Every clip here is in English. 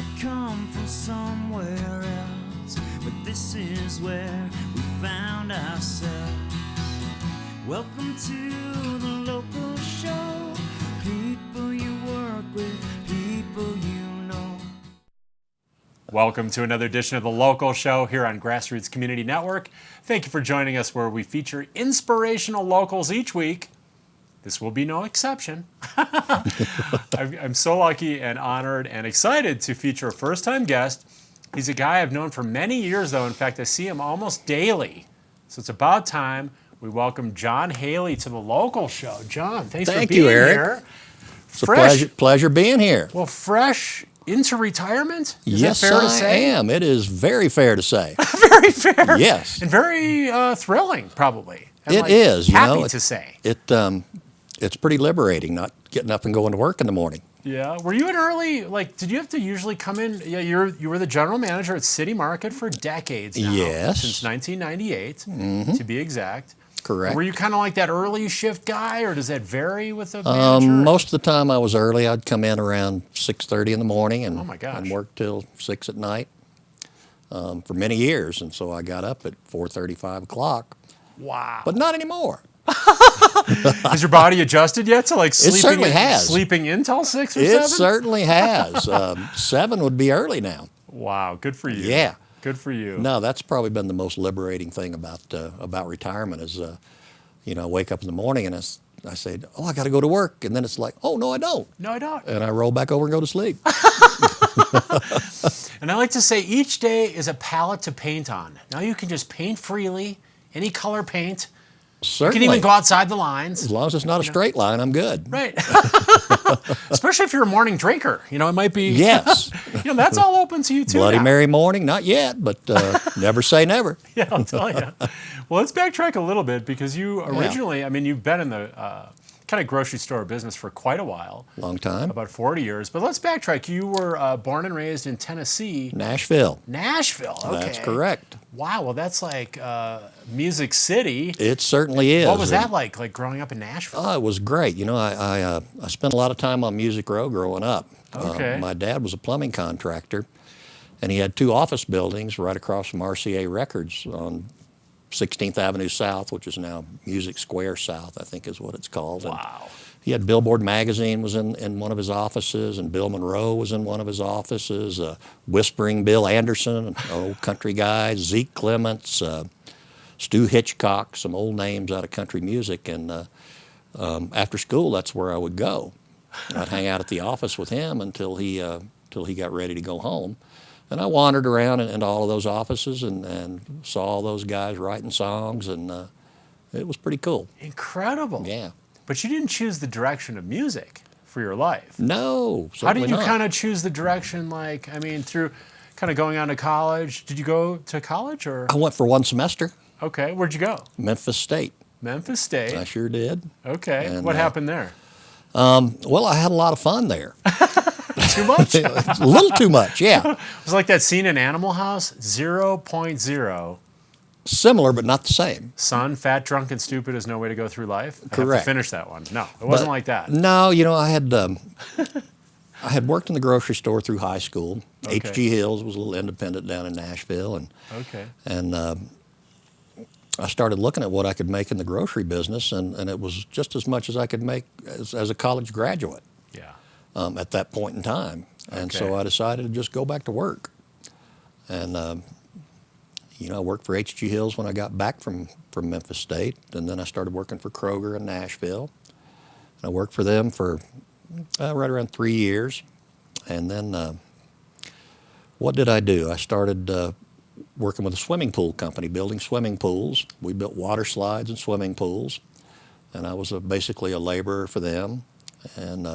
have come from somewhere else, but this is where we found ourselves. Welcome to the local show. People you work with, people you know. Welcome to another edition of The Local Show here on GrassRoots Community Network. Thank you for joining us where we feature inspirational locals each week. This will be no exception. I'm so lucky and honored and excited to feature a first-time guest. He's a guy I've known for many years, though. In fact, I see him almost daily. So it's about time we welcome John Hailey to The Local Show. John, thanks for being here. It's a pleasure being here. Well, fresh into retirement? Is yes, that fair to say? I am. It is very fair to say. Very fair. Yes. And very thrilling, probably. It is. Happy to say. It's pretty liberating not getting up and going to work in the morning. Yeah. Were you an early, did you have to usually come in? Yeah, you were the general manager at City Market for decades now. Yes. Since 1998, to be exact. Correct. Were you kind of like that early shift guy, or does that vary with the manager? Most of the time I was early. I'd come in around 6:30 in the morning and, oh my gosh, and work till 6 at night for many years. And so I got up at 4:30, 5 o'clock. Wow. But not anymore. Has your body adjusted yet to sleeping in till 6 or 7? It certainly has. 7 would be early now. Wow, good for you. Yeah. Good for you. No, that's probably been the most liberating thing about retirement is, I wake up in the morning and I say, oh, I got to go to work. And then it's like, oh, no, I don't. No, I don't. And I roll back over and go to sleep. And I like to say each day is a palette to paint on. Now you can just paint freely, any color paint. Certainly. You can even go outside the lines. As long as it's not a straight line, I'm good. Right. Especially if you're a morning drinker. It might be. Yes. That's all open to you too. Bloody Mary morning, not yet, but never say never. Yeah, I'll tell you. Well, let's backtrack a little bit because you originally, you've been in the kind of grocery store business for quite a while. Long time. About 40 years. But let's backtrack. You were born and raised in Tennessee. Nashville. Nashville, okay. That's correct. Wow, well, that's like Music City. It certainly is. What was that like growing up in Nashville? Oh, it was great. I spent a lot of time on Music Row growing up. Okay. My dad was a plumbing contractor, and he had 2 office buildings right across from RCA Records on 16th Avenue South, which is now Music Square South, I think is what it's called. Wow. And he had Billboard Magazine was in one of his offices, and Bill Monroe was in one of his offices, Whispering Bill Anderson, an old country guy, Zeke Clements, Stu Hitchcock, some old names out of country music. And after school, that's where I would go. I'd hang out at the office with him until he got ready to go home. And I wandered around in all of those offices and saw all those guys writing songs, and it was pretty cool. Incredible. Yeah. But you didn't choose the direction of music for your life. No, How did you not. kind of choose the direction, through kind of going on to college? Did you go to college or? I went for 1 semester. Okay, where'd you go? Memphis State. Memphis State. I sure did. Okay, And, what happened there? Well, I had a lot of fun there. Too much? A little too much, yeah. It was like that scene in Animal House, 0.0. Similar, but not the same. Son, fat, drunk, and stupid is no way to go through life. I have Correct. to finish that one. No, it wasn't like that. No, I had worked in the grocery store through high school. Okay. H.G. Hills was a little independent down in Nashville, and I started looking at what I could make in the grocery business, and it was just as much as I could make as a college graduate. Yeah. At that point in time. And so I decided to just go back to work. And, I worked for H.G. Hills when I got back from Memphis State, and then I started working for Kroger in Nashville. And I worked for them for right around 3 years. And then what did I do? I started working with a swimming pool company, building swimming pools. We built water slides and swimming pools. And I was basically a laborer for them. And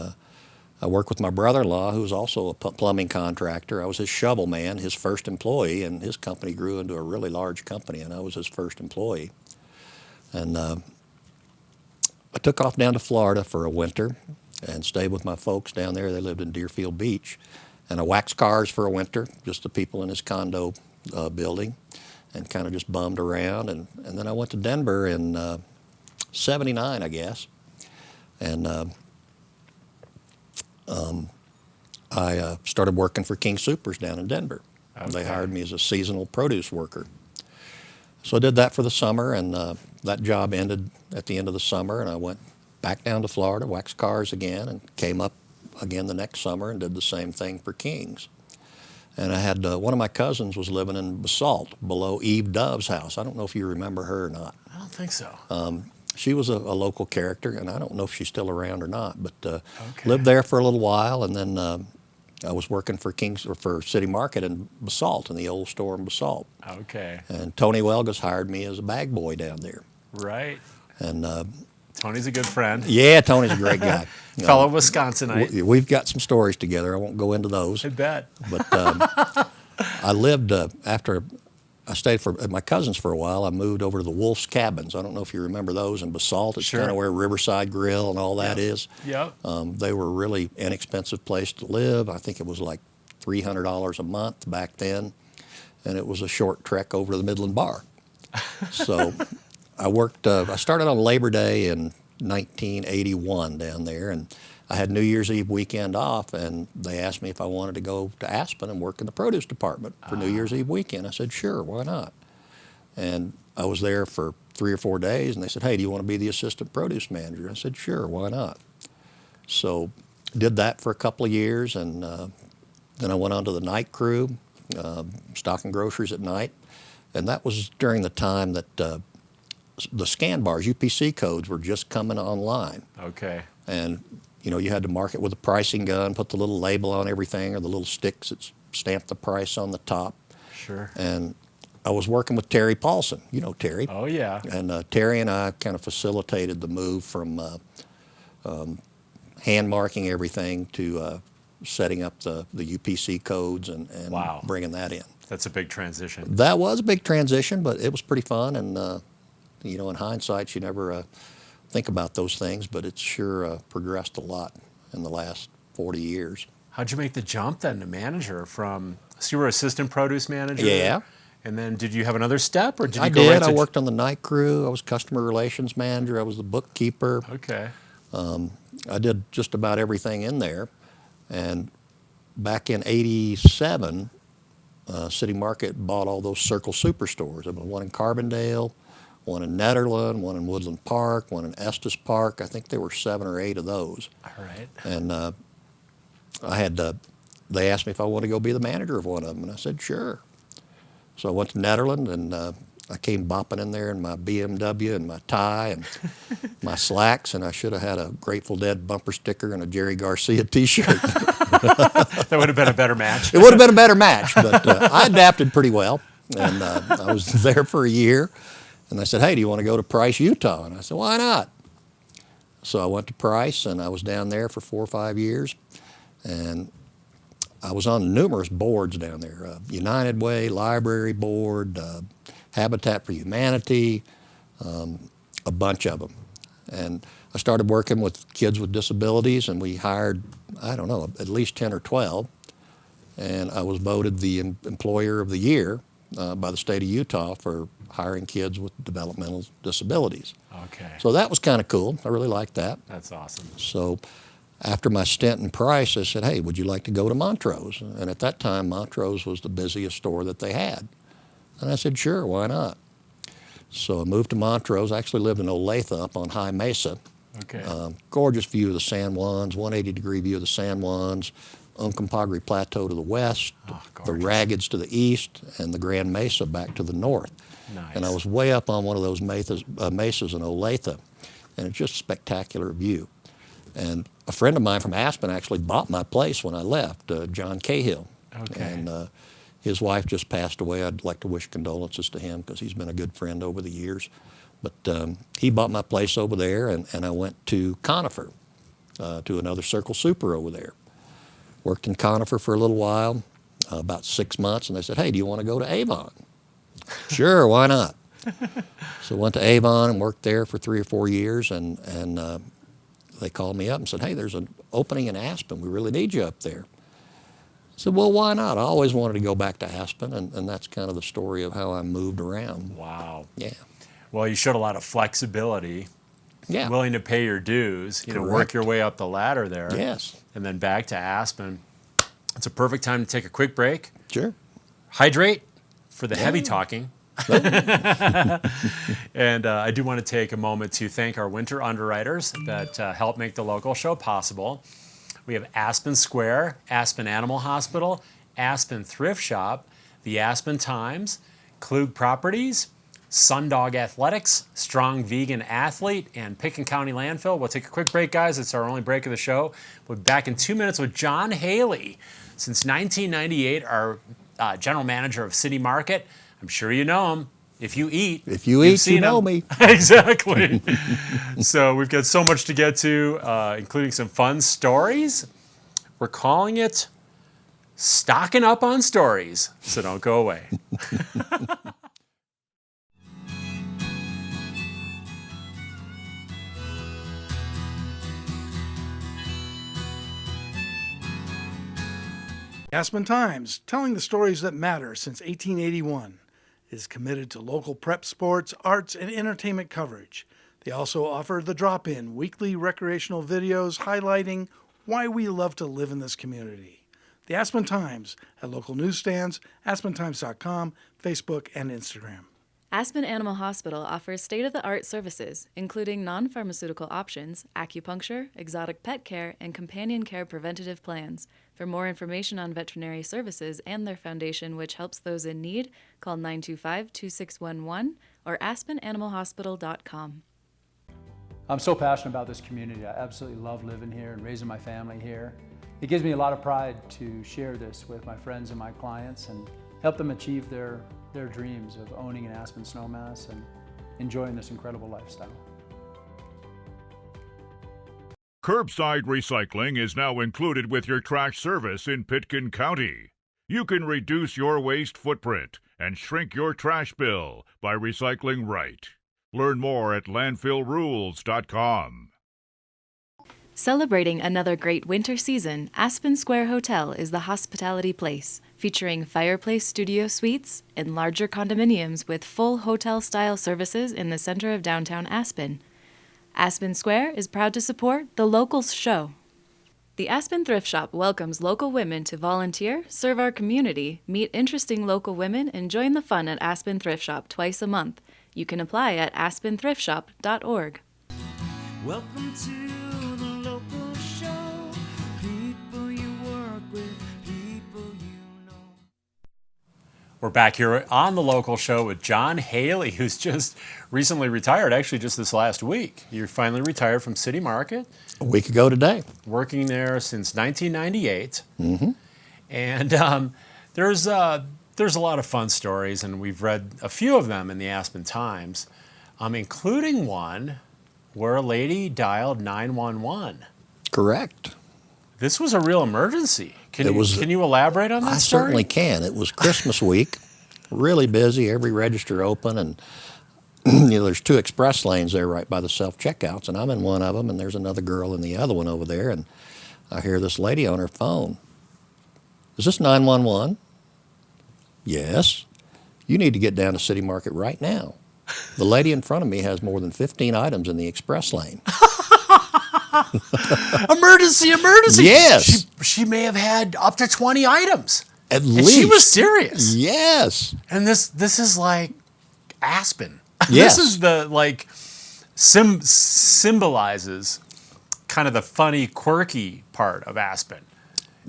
I worked with my brother-in-law, who was also a plumbing contractor. I was his shovel man, his first employee, and his company grew into a really large company, and I was his first employee. And I took off down to Florida for a winter and stayed with my folks down there. They lived in Deerfield Beach. And I waxed cars for a winter, just the people in his condo building, and kind of just bummed around. And then I went to Denver in '79, I guess. And I started working for King Soopers down in Denver. Okay. They hired me as a seasonal produce worker. So I did that for the summer, and that job ended at the end of the summer, and I went back down to Florida, waxed cars again, and came up again the next summer and did the same thing for King's. And I had one of my cousins was living in Basalt below Eve Dove's house. I don't know if you remember her or not. I don't think so. She was a local character, and I don't know if she's still around or not, but lived there for a little while, and then I was working for for City Market in Basalt, in the old store in Basalt. Okay. And Tony Welgus hired me as a bag boy down there. Right. And Tony's a good friend. yeah, Tony's a great guy. Fellow Wisconsinite. We've got some stories together. I won't go into those. I bet. But I lived after I stayed at my cousin's for a while. I moved over to the Wolf's Cabins. I don't know if you remember those in Basalt. It's Sure. kind of where Riverside Grill and all that is. Yep. They were a really inexpensive place to live. I think it was like $300 a month back then, and it was a short trek over to the Midland Bar. So I started on Labor Day in 1981 down there, and I had New Year's Eve weekend off, and they asked me if I wanted to go to Aspen and work in the produce department for New Year's Eve weekend. I said, sure, why not? And I was there for 3 or 4 days, and they said, hey, do you want to be the assistant produce manager? I said, sure, why not? So did that for a couple of years, and then I went on to the night crew, stocking groceries at night, and that was during the time that the scan bars, UPC codes, were just coming online. Okay. And you had to mark it with a pricing gun, put the little label on everything, or the little sticks that stamp the price on the top. Sure. And I was working with Terry Paulson. You know Terry. Oh, yeah. And Terry and I kind of facilitated the move from hand marking everything to setting up the UPC codes and Wow. bringing that in. That's a big transition. That was a big transition, but it was pretty fun. And, in hindsight, you never think about those things, but it's sure progressed a lot in the last 40 years. How'd you make the jump then to manager from, so you were assistant produce manager? Yeah. And then did you have another step, or did you I go did. right to... I worked on the night crew. I was customer relations manager. I was the bookkeeper. Okay. I did just about everything in there. And back in '87, City Market bought all those Circle Superstores. There was one in Carbondale, one in Netherland, one in Woodland Park, one in Estes Park. I think there were 7 or 8 of those. All right. And they asked me if I wanted to go be the manager of one of them, and I said, sure. So I went to Netherland, and I came bopping in there in my BMW and my tie and my slacks, and I should have had a Grateful Dead bumper sticker and a Jerry Garcia T-shirt. That would have been a better match. It would have been a better match, but I adapted pretty well, and I was there for a year. And they said, hey, do you want to go to Price, Utah? And I said, why not? So I went to Price, and I was down there for 4 or 5 years. And I was on numerous boards down there, United Way, Library Board, Habitat for Humanity, a bunch of them. And I started working with kids with disabilities, and we hired, I don't know, at least 10 or 12. And I was voted the Employer of the Year by the state of Utah for hiring kids with developmental disabilities. Okay. So that was kind of cool. I really liked that. That's awesome. So after my stint in Price, I said, hey, would you like to go to Montrose? And at that time, Montrose was the busiest store that they had. And I said, sure, why not? So I moved to Montrose. I actually lived in Olathe up on High Mesa. Okay. Gorgeous view of the San Juans, 180-degree view of the San Juans, Uncompahgre Plateau to the west, the Raggeds to the east, and the Grand Mesa back to the north. Nice. And I was way up on one of those mesas in Olathe, and it's just a spectacular view. And a friend of mine from Aspen actually bought my place when I left, John Cahill. Okay. And his wife just passed away. I'd like to wish condolences to him because he's been a good friend over the years. But he bought my place over there, and I went to Conifer, to another Circle Super over there. Worked in Conifer for a little while, about 6 months, and they said, hey, do you want to go to Avon? Sure, why not? So I went to Avon and worked there for 3 or 4 years, and they called me up and said, hey, there's an opening in Aspen. We really need you up there. I said, well, why not? I always wanted to go back to Aspen, and that's kind of the story of how I moved around. Wow. Yeah. Well, you showed a lot of flexibility. Yeah. Willing to pay your dues, work Correct. your way up the ladder there. Yes. And then back to Aspen. It's a perfect time to take a quick break. Sure. Hydrate for the heavy talking. And I do want to take a moment to thank our winter underwriters that help make the local show possible. We have Aspen Square, Aspen Animal Hospital, Aspen Thrift Shop, the Aspen Times, Klug Properties, Sundog Athletics, Strong Vegan Athlete, and Picken County Landfill. We'll take a quick break, guys. It's our only break of the show. We'll be back in 2 minutes with John Hailey. Since 1998, our general manager of City Market. I'm sure you know him. If you eat, you know me. Exactly. So we've got so much to get to, including some fun stories. We're calling it Stocking Up on Stories, so don't go away. Aspen Times, telling the stories that matter since 1881, is committed to local prep sports, arts, and entertainment coverage. They also offer the drop-in weekly recreational videos highlighting why we love to live in this community. The Aspen Times at local newsstands, aspentimes.com, Facebook, and Instagram. Aspen Animal Hospital offers state-of-the-art services, including non-pharmaceutical options, acupuncture, exotic pet care, and companion care preventative plans. For more information on veterinary services and their foundation, which helps those in need, call 925-2611 or aspenanimalhospital.com. I'm so passionate about this community. I absolutely love living here and raising my family here. It gives me a lot of pride to share this with my friends and my clients and help them achieve their dreams of owning an Aspen snowmass and enjoying this incredible lifestyle. Curbside recycling is now included with your trash service in Pitkin County. You can reduce your waste footprint and shrink your trash bill by recycling right. Learn more at landfillrules.com. Celebrating another great winter season, Aspen Square Hotel is the hospitality place, featuring fireplace studio suites and larger condominiums with full hotel-style services in the center of downtown Aspen. Aspen Square is proud to support the Locals Show. The Aspen Thrift Shop welcomes local women to volunteer, serve our community, meet interesting local women, and join the fun at Aspen Thrift Shop twice a month. You can apply at aspenthriftshop.org. Welcome to the local show. People you work with, people you know. We're back here on the local show with John Hailey, who's just recently retired, actually just this last week. You're finally retired from City Market. A week ago today. Working there since 1998. Mm-hmm. And there's a lot of fun stories, and we've read a few of them in the Aspen Times, including one where a lady dialed 911. Correct. This was a real emergency. Can you elaborate on that I story? certainly can. It was Christmas week, really busy, every register open, and there's 2 express lanes there right by the self-checkouts, and I'm in one of them, and there's another girl in the other one over there, and I hear this lady on her phone. Is this 911? Yes. You need to get down to City Market right now. The lady in front of me has more than 15 items in the express lane. Emergency! Yes. She may have had up to 20 items. At and least. she was serious. Yes. And this is like Aspen. Yes. This is the symbolizes kind of the funny, quirky part of Aspen.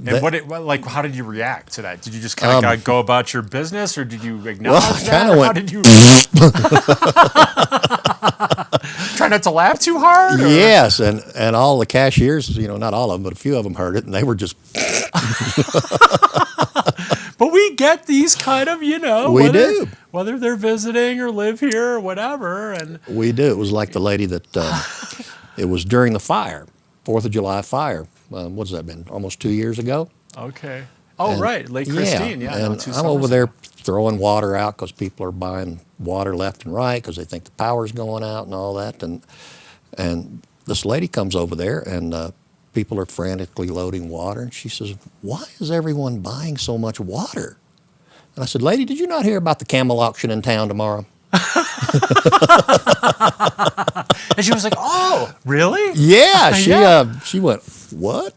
And how did you react to that? Did you just kind of go about your business, or did you acknowledge that? Or how did you try not to laugh too hard? Or? Yes, and all the cashiers, not all of them, but a few of them heard it, and they were just. But we get these kind of, whether they're visiting or live here or whatever, and we do. It was like the lady that it was during the fire, 4th of July fire. What's that been? Almost 2 years ago. Okay. Oh, right, Lake Christine. Yeah. And I'm over there throwing water out because people are buying water left and right because they think the power's going out and all that. And this lady comes over there, and people are frantically loading water, and she says, "Why is everyone buying so much water?" And I said, "Lady, did you not hear about the camel auction in town tomorrow?" And she was like, "Oh, really?" Yeah, she went, "What?"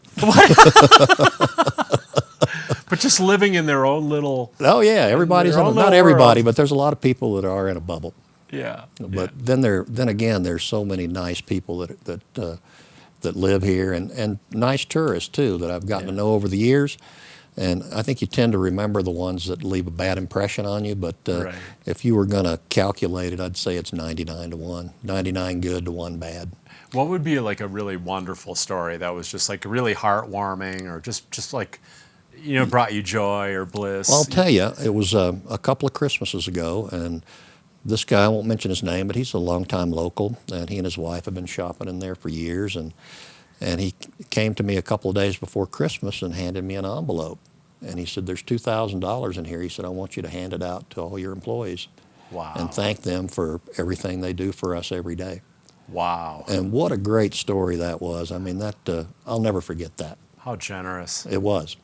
just living in their own little. Oh yeah, everybody's their own not little everybody, world. but there's a lot of people that are in a bubble. Yeah. But then again, there's so many nice people that live here, and nice tourists too that I've gotten to know over the years. And I think you tend to remember the ones that leave a bad impression on you. But Right. if you were going to calculate it, I'd say it's 99 to 1, 99 good to 1 bad. What would be like a really wonderful story that was just like really heartwarming, or just like, brought you joy or bliss? Well, I'll tell you, it was a couple of Christmases ago, and this guy, I won't mention his name, but he's a longtime local, and he and his wife have been shopping in there for years, and he came to me a couple of days before Christmas and handed me an envelope, and he said, "There's $2,000 in here." He said, "I want you to hand it out to all your employees." Wow. And thank them for everything they do for us every day. Wow. And what a great story that was. I mean, I'll never forget that. How generous. It was.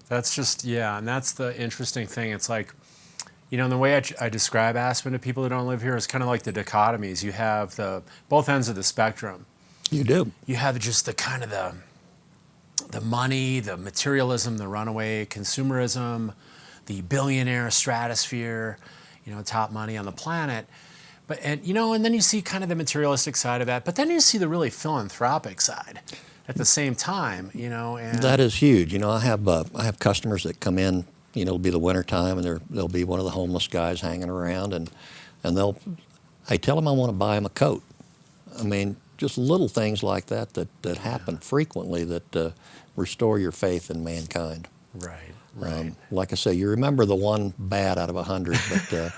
That's just, and that's the interesting thing. It's like, the way I describe Aspen to people who don't live here is kind of like the dichotomies. You have both ends of the spectrum. You do. You have just the kind of the money, the materialism, the runaway consumerism, the billionaire stratosphere, top money on the planet. And then you see kind of the materialistic side of that, but then you see the really philanthropic side at the same time, and That is huge. I have customers that come in, it'll be the winter time, and there'll be one of the homeless guys hanging around, and hey, tell them I want to buy him a coat. I mean, just little things like that happen frequently that restore your faith in mankind. Right. Like I say, you remember the one bad out of 100, but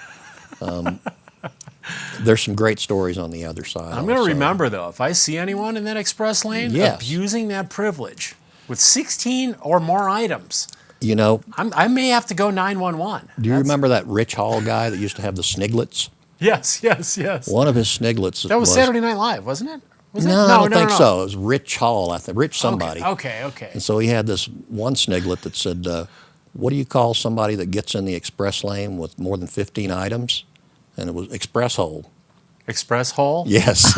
there's some great stories on the other side. I'm going to remember, though, if I see anyone in that express lane abusing that privilege with 16 or more items, I may have to go 911. Do you remember that Rich Hall guy that used to have the sniglets? Yes. One of his sniglets. That was Saturday Night Live, wasn't it? No, I don't think so. It was Rich Hall, I think. Rich somebody. Okay. And so he had this one sniglet that said, what do you call somebody that gets in the express lane with more than 15 items? And it was express hole. Express hole? Yes.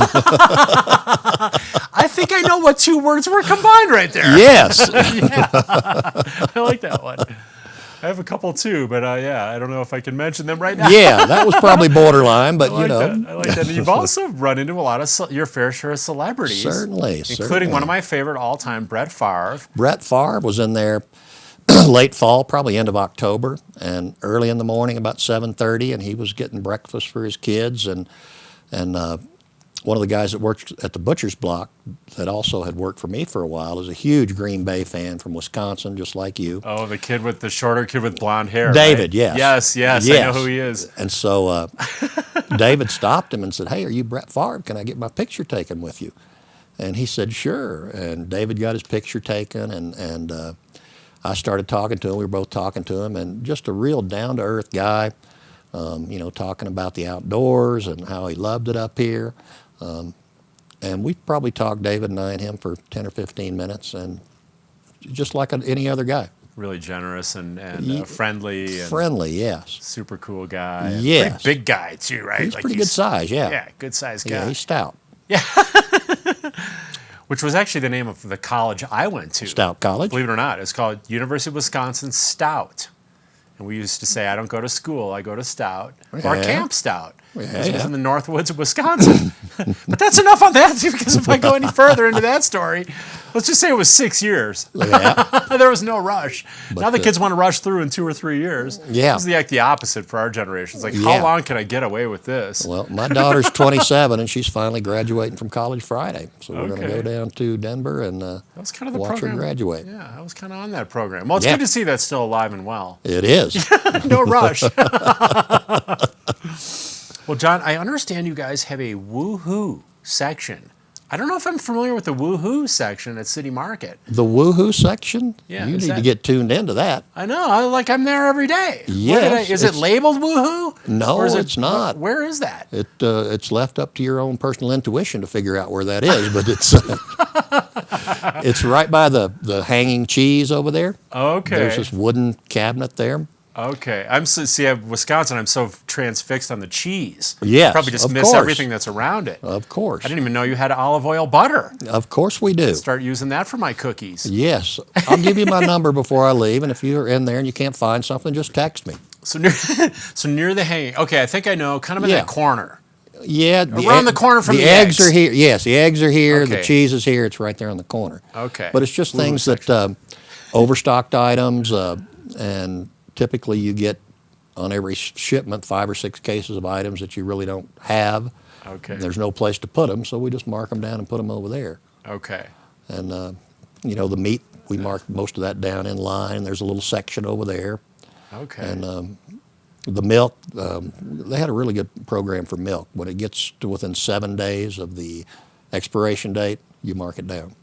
I think I know what two words were combined right there. Yes. I like that one. I have a couple too, but I don't know if I can mention them right now. Yeah, that was probably borderline, but I like that. And you've also run into a lot of your fair share of celebrities. Certainly. Including one of my favorite all-time, Brett Favre. Brett Favre was in there late fall, probably end of October, and early in the morning, about 7:30, and he was getting breakfast for his kids, and one of the guys that worked at the butcher's block that also had worked for me for a while is a huge Green Bay fan from Wisconsin, just like you. Oh, the shorter kid with blonde hair. David, right? Yes. Yes, I know who he is. And so David stopped him and said, "Hey, are you Brett Favre? Can I get my picture taken with you?" And he said, "Sure." And David got his picture taken, and I started talking to him. We were both talking to him, and just a real down-to-earth guy, talking about the outdoors and how he loved it up here. And we probably talked, David and I and him, for 10 or 15 minutes, and just like any other guy. Really generous and friendly. And friendly, yes. Super cool guy. Yes. Pretty big guy, too, right? He's pretty good size, yeah. Yeah, good size guy. Yeah, he's stout. Yeah. Which was actually the name of the college I went to. Stout College? Believe it or not. It's called University of Wisconsin Stout. And we used to say, I don't go to school, I go to Stout. Or Camp Stout. This was in the North Woods of Wisconsin. But that's enough on that, because if I go any further into that story, let's just say it was 6 years. Yeah. There was no rush. But now the kids want to rush through in 2 or 3 years. Yeah. This is the opposite for our generation. It's like, how long can I get away with this? Well, my daughter's 27, and she's finally graduating from college Friday. So we're going to go down to Denver and that was kind of the watch program. her graduate. Yeah, I was kind of on that program. Well, it's good to see that's still alive and well. It is. No rush. Well, John, I understand you guys have a woohoo section. I don't know if I'm familiar with the woohoo section at City Market. The woohoo section? Yeah. You need to get tuned into that. I know. I'm there every day. Yes. Is it labeled woohoo? No, it's not. Where is that? It's left up to your own personal intuition to figure out where that is, but it's right by the hanging cheese over there. Okay. There's this wooden cabinet there. Okay. Wisconsin, I'm so transfixed on the cheese. Yes, Probably just of miss course. everything that's around it. Of course. I didn't even know you had olive oil butter. Of course we do. Start using that for my cookies. Yes. I'll give you my number before I leave, and if you're in there and you can't find something, just text me. So near the hanging. Okay, I think I know. Kind of in that corner. Yeah. Around the corner from the eggs are here. Yes, the eggs are here. Okay. The cheese is here. It's right there on the corner. Okay. But it's just things that overstocked items, and typically you get on every shipment 5 or 6 cases of items that you really don't have. Okay. There's no place to put them, so we just mark them down and put them over there. Okay. And the meat, we mark most of that down in line. There's a little section over there. Okay. And the milk, they had a really good program for milk. When it gets to within 7 days of the expiration date, you mark it down.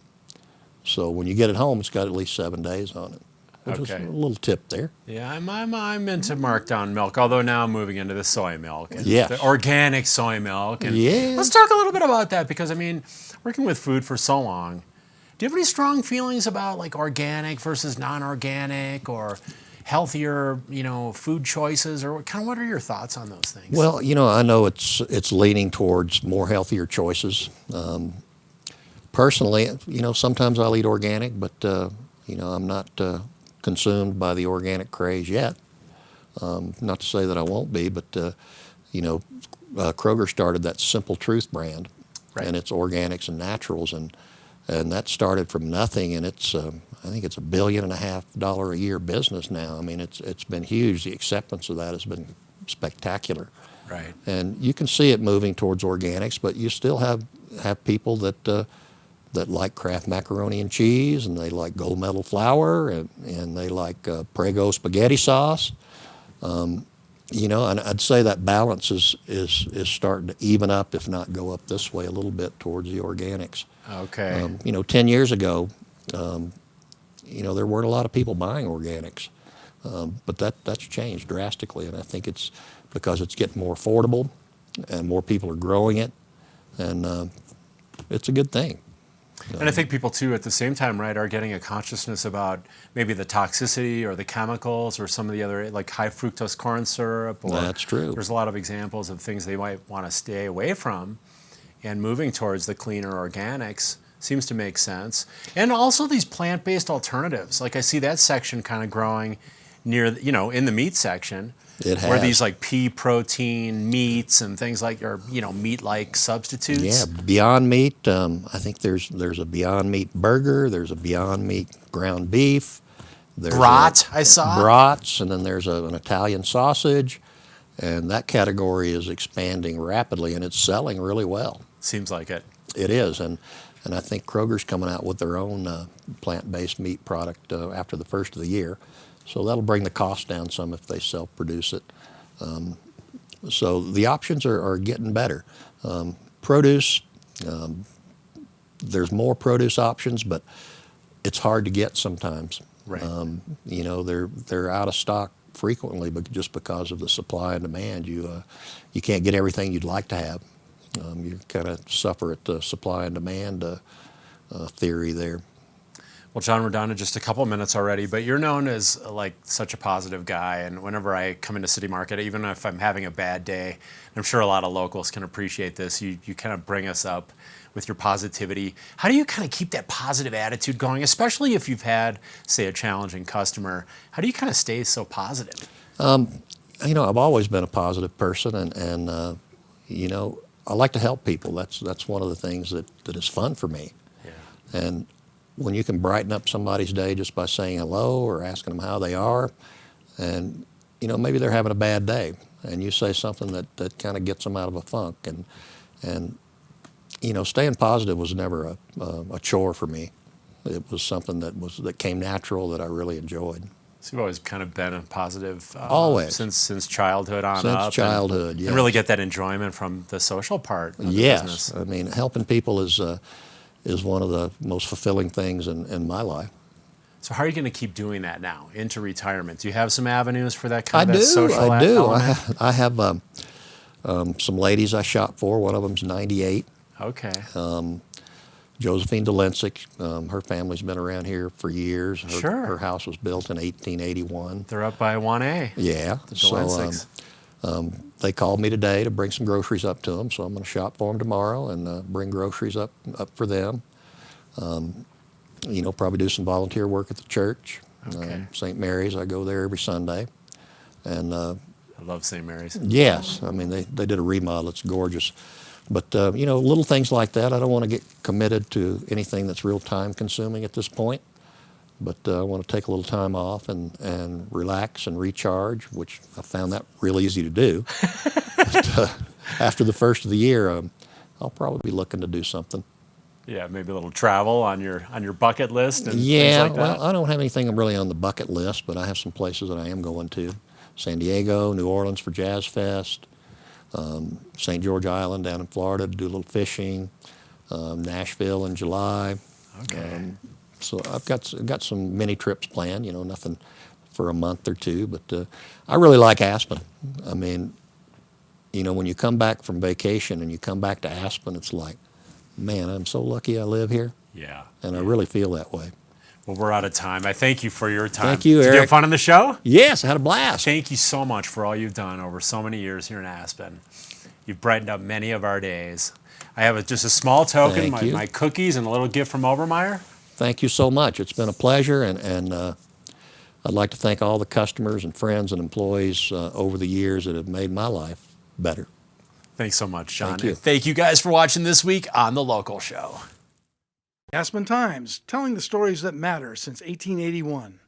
So when you get it home, it's got at least 7 days on it. Which is a little tip there. Yeah, I'm into marked down milk, although now I'm moving into the soy milk. And Yes. the organic soy milk. And Yes. let's talk a little bit about that because, I mean, working with food for so long, do you have any strong feelings about like organic versus non-organic or healthier, food choices, or what are your thoughts on those things? Well, I know it's leaning towards more healthier choices. Personally, sometimes I'll eat organic, but I'm not consumed by the organic craze yet. Not to say that I won't be, but Kroger started that Simple Truth brand, right. And it's organics and naturals, and that started from nothing, and it's I think it's $1.5 billion a year business now. I mean, it's been huge. The acceptance of that has been spectacular. Right. And you can see it moving towards organics, but you still have people that like Kraft macaroni and cheese, and they like Gold Medal flour, and they like Prego spaghetti sauce. And I'd say that balance is starting to even up, if not go up this way a little bit towards the organics. Okay. 10 years ago, there weren't a lot of people buying organics, but that's changed drastically, and I think it's because it's getting more affordable, and more people are growing it, and it's a good thing. And I think people too, at the same time, right, are getting a consciousness about maybe the toxicity or the chemicals or some of the other, like high fructose corn syrup. Or That's true. There's a lot of examples of things they might want to stay away from, and moving towards the cleaner organics seems to make sense. And also these plant-based alternatives. Like I see that section kind of growing near, in the meat section. It has. Where these like pea protein meats and things like, or meat-like substitutes. Yeah, Beyond Meat. I think there's a Beyond Meat burger. There's a Beyond Meat ground beef. There's I saw. Brats, and then there's an Italian sausage, and that category is expanding rapidly, and it's selling really well. Seems like it. It is, and I think Kroger's coming out with their own plant-based meat product after the first of the year. So that'll bring the cost down some if they self-produce it. So the options are getting better. Produce, there's more produce options, but it's hard to get sometimes. Right. They're out of stock frequently, but just because of the supply and demand, you can't get everything you'd like to have. You kind of suffer at the supply and demand theory there. Well, John, we're down to just a couple minutes already, but you're known as like such a positive guy. And whenever I come into City Market, even if I'm having a bad day, I'm sure a lot of locals can appreciate this, you kind of bring us up with your positivity. How do you kind of keep that positive attitude going, especially if you've had, say, a challenging customer? How do you kind of stay so positive? I've always been a positive person, and I like to help people. That's one of the things that is fun for me. Yeah. And when you can brighten up somebody's day just by saying hello or asking them how they are, and maybe they're having a bad day, and you say something that kind of gets them out of a funk, and staying positive was never a chore for me. It was something that came natural, that I really enjoyed. So you've always kind of been a positive always since childhood on since up. Since childhood, yes. And really get that enjoyment from the social part of the yes. business. I mean, helping people is one of the most fulfilling things in my life. So how are you going to keep doing that now into retirement? Do you have some avenues for that kind of I do. social element? I have some ladies I shop for. One of them's 98. Okay. Josephine DeLensick, her family's been around here for years. Her house was built in 1881. They're up by 1A. Yeah. The DeLensicks. They called me today to bring some groceries up to them, so I'm going to shop for them tomorrow and bring groceries up for them. Probably do some volunteer work at the church. Okay. St. Mary's, I go there every Sunday. And I love St. Mary's. Yes, I mean, they did a remodel. It's gorgeous. But, little things like that. I don't want to get committed to anything that's real time consuming at this point. But I want to take a little time off and relax and recharge, which I found that real easy to do. But, after the first of the year, I'll probably be looking to do something. Yeah, maybe a little travel on your bucket list and yeah, things like that. Well, I don't have anything really on the bucket list, but I have some places that I am going to. San Diego, New Orleans for Jazz Fest, St. George Island down in Florida to do a little fishing, Nashville in July. Okay. So I've got some mini trips planned, nothing for a month or two, but I really like Aspen. I mean, when you come back from vacation and you come back to Aspen, it's like, man, I'm so lucky I live here. Yeah. And I really feel that way. Well, we're out of time. I thank you for your time. Thank you, Did Erik. you have fun on the show? Yes, I had a blast. Thank you so much for all you've done over so many years here in Aspen. You've brightened up many of our days. I have just a small token, Thank you. my cookies and a little gift from Obermeyer. Thank you so much. It's been a pleasure, and I'd like to thank all the customers and friends and employees over the years that have made my life better. Thanks so much, John. Thank you. And thank you guys for watching this week on The Local Show. Aspen Times, telling the stories that matter since 1881,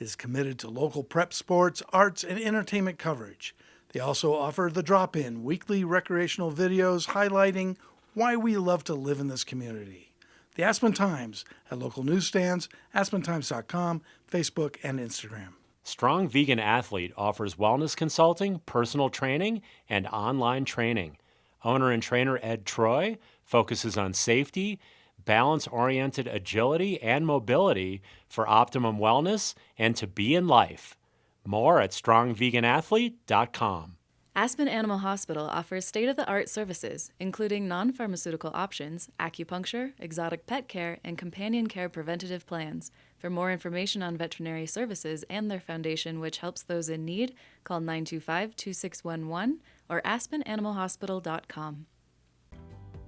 is committed to local prep sports, arts, and entertainment coverage. They also offer The Drop-In, weekly recreational videos highlighting why we love to live in this community. The Aspen Times at local newsstands, aspentimes.com, Facebook, and Instagram. Strong Vegan Athlete offers wellness consulting, personal training, and online training. Owner and trainer Ed Troy focuses on safety, balance-oriented agility, and mobility for optimum wellness and to be in life. More at strongveganathlete.com. Aspen Animal Hospital offers state-of-the-art services, including non-pharmaceutical options, acupuncture, exotic pet care, and companion care preventative plans. For more information on veterinary services and their foundation, which helps those in need, call 925-2611 or aspenanimalhospital.com.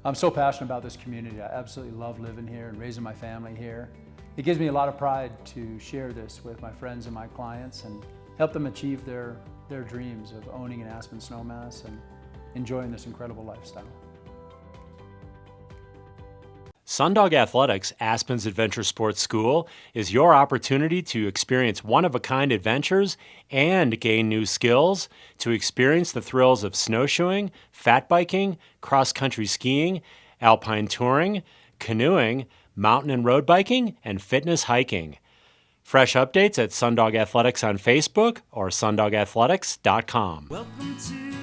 I'm so passionate about this community. I absolutely love living here and raising my family here. It gives me a lot of pride to share this with my friends and my clients and help them achieve their dreams of owning an Aspen snowmass and enjoying this incredible lifestyle. Sundog Athletics, Aspen's Adventure Sports School, is your opportunity to experience one-of-a-kind adventures and gain new skills, to experience the thrills of snowshoeing, fat biking, cross-country skiing, alpine touring, canoeing, mountain and road biking, and fitness hiking. Fresh updates at Sundog Athletics on Facebook or sundogathletics.com. Welcome to